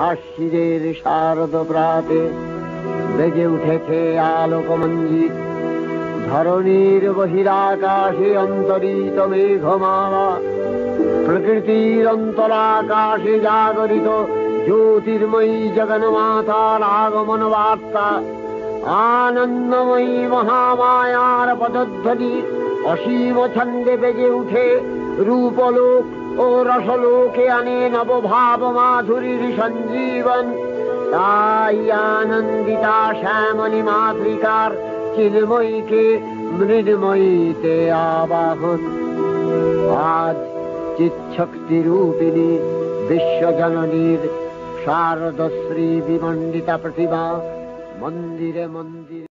আশ্বিরের শারদ প্রাতে বেজে উঠেছে আলোকমঞ্জিত। ধরণীর বহিরাকাশে অন্তরিত মেঘমালা, প্রকৃতির অন্তরাকাশে জাগরিত জ্যোতির্ময়ী জগন্মাতার আগমন বার্তা। আনন্দময়ী মহামায়ার পদধ্বনি অসীম ছন্দে বেজে উঠে রূপলোক ও রসলোকে আনে নবভাব মাধুরীর সঞ্জীবন। তাই আনন্দিতা শ্যামলী মাতৃকার চিন্ময়ীকে মৃন্ময়ীতে আবাহন। আজ চিৎশক্তি রূপিণী বিশ্বজননীর শারদশ্রী বিমণ্ডিতা প্রতিমা মন্দিরে মন্দিরে